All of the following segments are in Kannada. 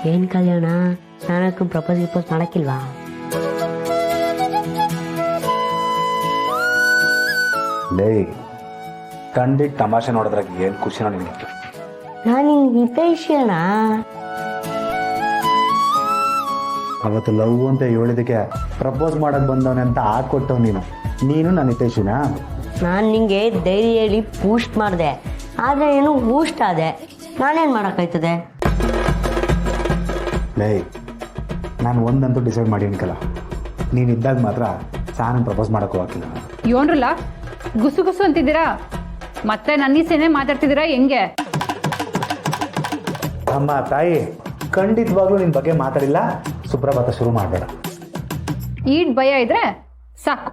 ಏನು ಕಲ್ಯಾಣ ಸ್ನಾನಕ್ಕೂ ಪ್ರಪೋಸ್ ಮಾಡಕ್ಕಿಲ್ವಾ? ಲೇ ಖಂಡಿತ ತಮಾಷೆ ನೋಡಿದ್ರಾಗ ಏನು ಖುಷಿನೋ ನಿನಗೆ. ನಾನು ನಿಂಗೆ ಹಿತೈಷಿಯಣ. ಅವತ್ತು ಲವ್ ಅಂತ ಹೇಳಿದಕ್ಕೆ ಪ್ರಪೋಸ್ ಮಾಡಕ್ ಬಂದವನೆ ಅಂತ ಹಾಕೊಟ್ಟವ್ ನೀನು ನನ್ನ ಹಿತೈಷಿನಾ? ನಾನು ನಿಂಗೆ ಧೈರ್ಯ ಹೇಳಿ ಬೂಸ್ಟ್ ಮಾಡಿದೆ, ಆದರೆ ಏನು ಬೂಸ್ಟ್ ಆದೆ. ನಾನೇನು ಮಾಡೋಕ್ಕಾಯ್ತದೆ? ಲೇ ನಾನು ಒಂದಂತೂ ಡಿಸೈಡ್ ಮಾಡಿನ್ಕಲ್ಲ, ನೀನು ಇದ್ದಾಗ ಮಾತ್ರ ಸಾನ ಪ್ರಪೋಸ್ ಮಾಡಕ್ಕೆ ಹೋಗಿಲ್ಲ. ಯೋನ್ರಲ್ಲ ಗುಸು ಗುಸು ಅಂತಿದ್ದೀರಾ, ಮತ್ತೆ ನನ್ನೀಸೇನೆ ಮಾತಾಡ್ತಿದ್ದೀರಾ ಹೆಂಗೆ? ಅಮ್ಮ ತಾಯಿ ಖಂಡಿತವಾಗ್ಲೂ ನಿನ್ನ ಬಗ್ಗೆ ಮಾತಾಡಿಲ್ಲ. ಸುಪ್ರಭಾತ ಶುರು ಮಾಡಬೇಡ. ಈಟ್ ಭಯ ಇದ್ರೆ ಸಾಕು.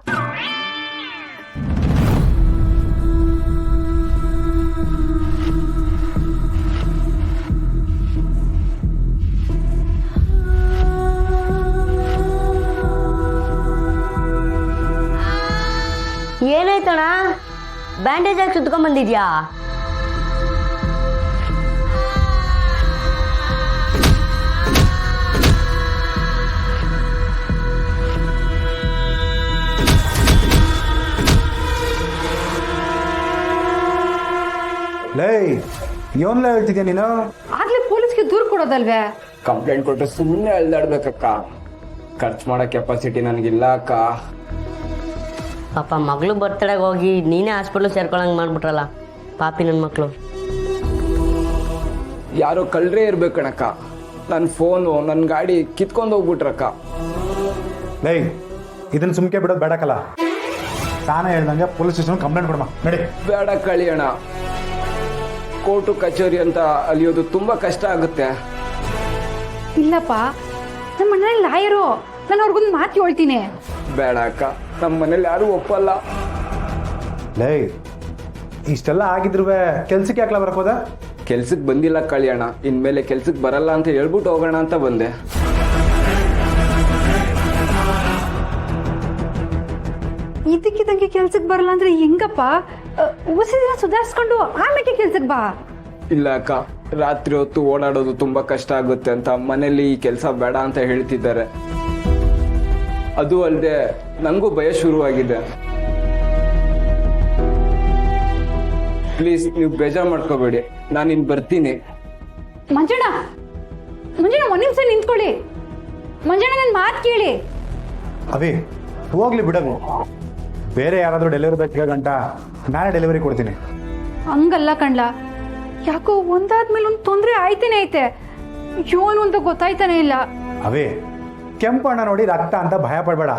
ಏನಾಯ್ತಣ್ಣ? ಬ್ಯಾಂಡೇಜ್ ಆಗಿ ಸುತ್ಕೊಂಡ್ಬಂದಿದ್ಯಾ? ಲೇ ಇವನ್ಲ ಹೇಳ್ತಿದ್ಯಾ ನೀನು? ಆಗ್ಲೇ ಪೊಲೀಸ್ಗೆ ದೂರ ಕೊಡೋದಲ್ವೇ? ಕಂಪ್ಲೇಂಟ್ ಕೊಟ್ಟರೆ ಸುಮ್ಮನೆ ಅಲ್ದಾಡ್ಬೇಕಕ್ಕ. ಖರ್ಚು ಮಾಡೋ ಕೆಪಾಸಿಟಿ ನನಗಿಲ್ಲ ಅಕ್ಕ. ಪಾಪ ಮಗಳು ಬರ್ತಡೆಗೆ ಹೋಗಿ ನೀನೇ ಹಾಸ್ಪಿಟ್ಲು ಸೇರ್ಕೊಳಂಗೆ ಮಾಡ್ಬಿಟ್ರಲ್ಲ ಪಾಪಿ ನನ್ನ ಮಕ್ಕಳು. ಯಾರೋ ಕಳ್ರೇ ಇರ್ಬೇಕಣಕ್ಕ. ನನ್ನ ಫೋನು ನನ್ನ ಗಾಡಿ ಕಿತ್ಕೊಂಡು ಹೋಗ್ಬಿಟ್ರಕ್ಕ. ಲೇ ಇದನ್ನ ಸುಮ್ಕೆ ಬಿಡೋದು ಬೇಡಕ್ಕಲ್ಲ. ಸಾನ ಹೇಳ್ದಂಗೆ ಪೊಲೀಸ್ ಸ್ಟೇಷನ್ ಕಂಪ್ಲೇಂಟ್ ಕೊಡಮ್ಮ ನಡಿ. ಬೇಡ ಕಳಿಯೋಣ, ಕೋರ್ಟು ಕಚೇರಿ ಅಂತ ಅಲಿಯೋದು ತುಂಬ ಕಷ್ಟ ಆಗುತ್ತೆ. ಇಲ್ಲಪ್ಪ, ನಮ್ಮ ಮನೇಲಿ ಲಾಯರು, ನಾನು ಅವ್ರಿಗೊಂದು ಮಾತು ಹೇಳ್ತೀನಿ. ಬೇಡ ಅಕ್ಕ, ನಮ್ಮ ಮನೇಲಿ ಯಾರೂ ಒಪ್ಪಲ್ಲ. ಲೇ ಇಷ್ಟೆಲ್ಲ ಆಗಿದ್ರು ಕೆಲ್ಸಕ್ಕೆ ಯಾಕಲ ಬರಕೋದ? ಕೆಲ್ಸಕ್ಕೆ ಬಂದಿಲ್ಲ ಕಳಿಯೋಣ, ಇನ್ಮೇಲೆ ಕೆಲ್ಸಕ್ಕೆ ಬರಲ್ಲ ಅಂತ ಹೇಳ್ಬಿಟ್ಟು ಹೋಗೋಣ ಅಂತ ಬಂದೆ. ಇದಕ್ಕಿದಂಗೆ ಕೆಲ್ಸಕ್ಕೆ ಬರಲ್ಲ ಅಂದ್ರೆ ಹೆಂಗಪ್ಪ? ಹೊಸ ದಿನ ಸುಧಾರಿಸ್ಕೊಂಡು ಆಮೇಲೆ ಕೆಲ್ಸಕ್ಕೆ ಬಾ. ಇಲ್ಲ ಅಕ್ಕ, ರಾತ್ರಿ ಹೊತ್ತು ಓಡಾಡೋದು ತುಂಬ ಕಷ್ಟ ಆಗುತ್ತೆ ಅಂತ ಮನೇಲಿ ಈ ಕೆಲಸ ಬೇಡ ಅಂತ ಹೇಳ್ತಿದ್ದಾರೆ. ಅದು ಅಲ್ಲದೆ ನನಗೂ ಭಯ ಶುರುವಾಗಿದೆ. ಪ್ಲೀಸ್ ನೀವು ಬೇಜಾರು ಮಾಡ್ಕೋಬೇಡಿ, ನಾನು ಇನ್ನು ಬರ್ತೀನಿ. ಮಂಜಣ್ಣ ಮಂಜಣ್ಣ ಒಂದ್ ನಿಮಿಷ ನಿಂತ್ಕೊಳ್ಳಿ. ಮಂಜಣ್ಣ ನನ್ನ ಮಾತು ಕೇಳಿ. ಅವಿ ಹೋಗ್ಲಿ ಬಿಡವು, ಬೇರೆ ಯಾರಾದರೂ ಡೆಲಿವರಿ ಬೇಕಾ ಗಂಟ ನಾನೇ ಡೆಲಿವರಿ ಕೊಡ್ತೀನಿ. ಹಂಗಲ್ಲ ಕಣ್ಲ, ಯಾಕೋ ಒಂದಾದ್ಮೇಲೆ ಒಂದು ತೊಂದರೆ ಆಯ್ತೇನೆ ಐತೆ. ಏನು ಅಂತ ಗೊತ್ತಾಯ್ತಾನೆ ಇಲ್ಲ. ಅವೇ ಕೆಂಪಣ್ಣ ನೋಡಿ ರಕ್ತ ಅಂತ ಭಯ ಪಡಬೇಡ.